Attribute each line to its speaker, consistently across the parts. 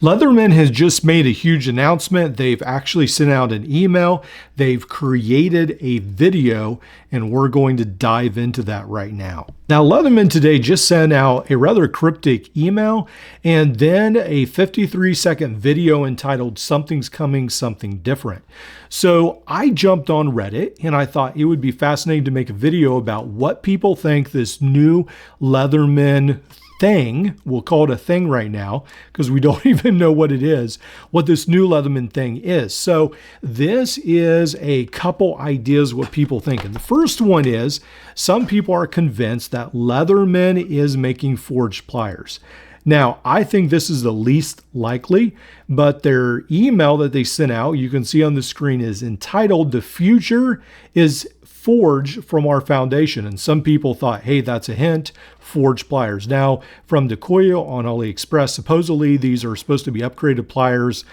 Speaker 1: Leatherman has just made a huge announcement. They've actually sent out an email. They've created a video, and we're going to dive into that right now. Now, Leatherman today just sent out a rather cryptic email and then a 53-second video entitled "Something's Coming, Something Different." So I jumped on Reddit and I thought it would be fascinating to make a video about what people think this new Leatherman thing, we'll call it a thing right now because we don't even know what it is, what this new Leatherman thing is. So this is a couple ideas what people think. And the first one is some people are convinced that Leatherman is making forged pliers. Now, I think this is the least likely, but their email that they sent out, you can see on the screen, is entitled "The Future is Forged from Our Foundation." And some people thought, hey, that's a hint, forged pliers. Now, from Decoyo on AliExpress, supposedly these are supposed to be upgraded pliers,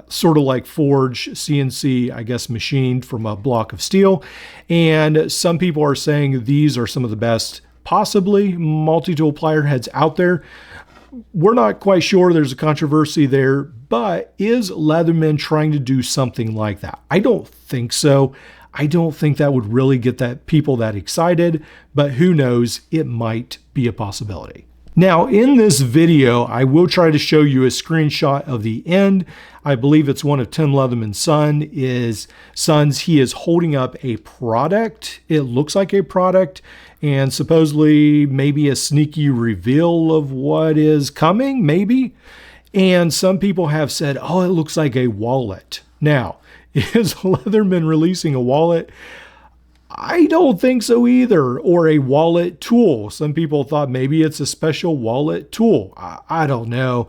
Speaker 1: sort of like forged CNC, I guess, machined from a block of steel. And some people are saying these are some of the best, possibly, multi-tool plier heads out there. We're not quite sure. There's a controversy there, but is Leatherman trying to do something like that? I don't think so. I don't think that would really get people that excited, but who knows, it might be a possibility. Now, in this video, I will try to show you a screenshot of the end. I believe it's one of Tim Leatherman's sons. He is holding up a product. It looks like a product, and supposedly maybe a sneaky reveal of what is coming, maybe. And some people have said, oh, it looks like a wallet. Now, is Leatherman releasing a wallet? I don't think so either. Or a wallet tool. Some people thought maybe it's a special wallet tool. I don't know.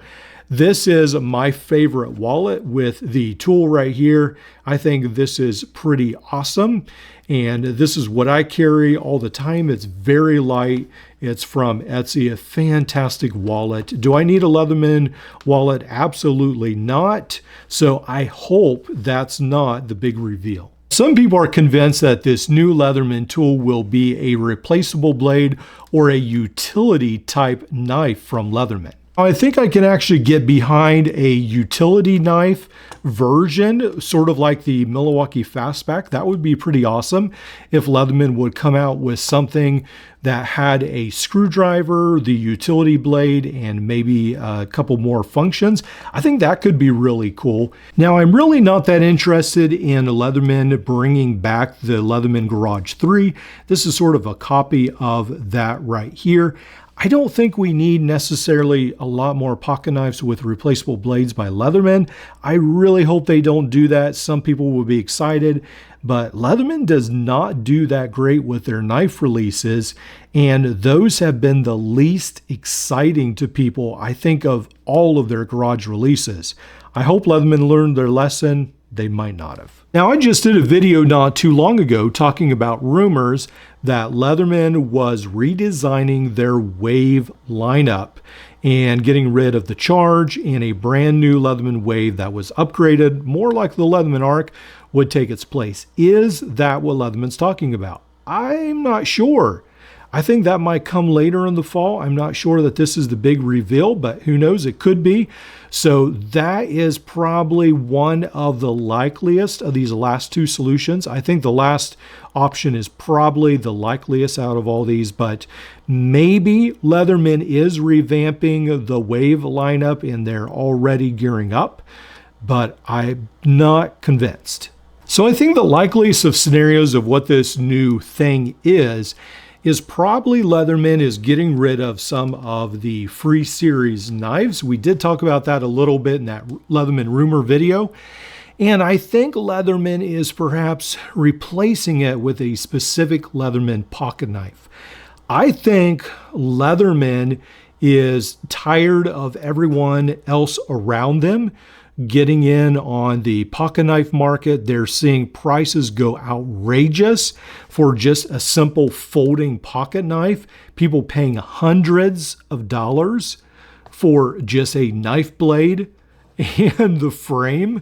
Speaker 1: This is my favorite wallet with the tool right here. I think this is pretty awesome. And this is what I carry all the time. It's very light. It's from Etsy, a fantastic wallet. Do I need a Leatherman wallet? Absolutely not. So I hope that's not the big reveal. Some people are convinced that this new Leatherman tool will be a replaceable blade or a utility type knife from Leatherman. I think I can actually get behind a utility knife version, sort of like the Milwaukee Fastback. That would be pretty awesome if Leatherman would come out with something that had a screwdriver, the utility blade, and maybe a couple more functions. I think that could be really cool. Now, I'm really not that interested in Leatherman bringing back the Leatherman Garage 3. This is sort of a copy of that right here. I don't think we need necessarily a lot more pocket knives with replaceable blades by Leatherman. I really hope they don't do that. Some people will be excited, but Leatherman does not do that great with their knife releases, and those have been the least exciting to people, I think, of all of their garage releases. I hope Leatherman learned their lesson. They might not have. Now, I just did a video not too long ago talking about rumors that Leatherman was redesigning their Wave lineup and getting rid of the Charge, and a brand new Leatherman Wave that was upgraded, more like the Leatherman Arc, would take its place. Is that what Leatherman's talking about? I'm not sure. I think that might come later in the fall. I'm not sure that this is the big reveal, but who knows, it could be. So that is probably one of the likeliest of these last two solutions. I think the last option is probably the likeliest out of all these, but maybe Leatherman is revamping the Wave lineup and they're already gearing up, but I'm not convinced. So I think the likeliest of scenarios of what this new thing is probably Leatherman is getting rid of some of the free series knives. We did talk about that a little bit in that Leatherman rumor video. And I think Leatherman is perhaps replacing it with a specific Leatherman pocket knife. I think Leatherman is tired of everyone else around them getting in on the pocket knife market. They're seeing prices go outrageous for just a simple folding pocket knife. People paying hundreds of dollars for just a knife blade and the frame.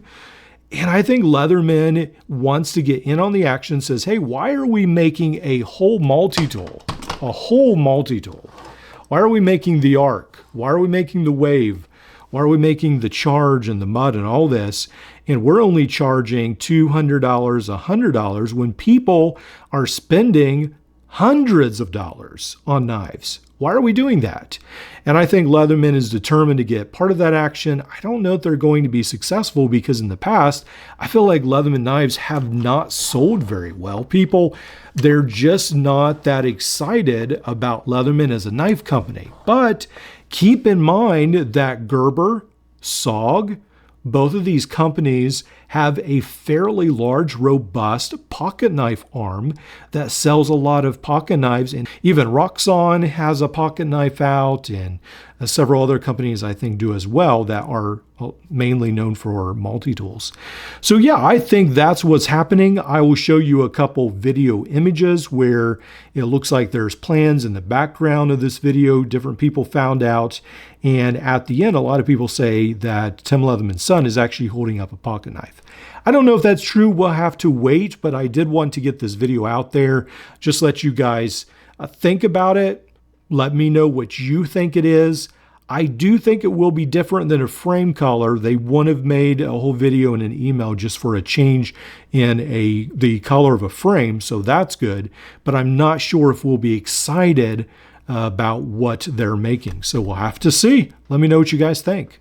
Speaker 1: And I think Leatherman wants to get in on the action, says, hey, why are we making a whole multi-tool? A whole multi-tool. Why are we making the Arc? Why are we making the Wave? Why are we making the charge and the mud and all this? And we're only charging $200, $100 when people are spending hundreds of dollars on knives. Why are we doing that? And I think Leatherman is determined to get part of that action. I don't know if they're going to be successful because in the past, I feel like Leatherman knives have not sold very well. People, they're just not that excited about Leatherman as a knife company. But keep in mind that Gerber, SOG, both of these companies have a fairly large, robust pocket knife arm that sells a lot of pocket knives. And even Roxxon has a pocket knife out, and several other companies I think do as well that are mainly known for multi-tools. So yeah, I think that's what's happening. I will show you a couple video images where it looks like there's plans in the background of this video, different people found out. And at the end, a lot of people say that Tim Leatherman's son is actually holding up a pocket knife. I don't know if that's true. We'll have to wait, but I did want to get this video out there. Just let you guys think about it. Let me know what you think it is. I do think it will be different than a frame color. They wouldn't have made a whole video and an email just for a change in the color of a frame, so that's good. But I'm not sure if we'll be excited about what they're making. So we'll have to see. Let me know what you guys think.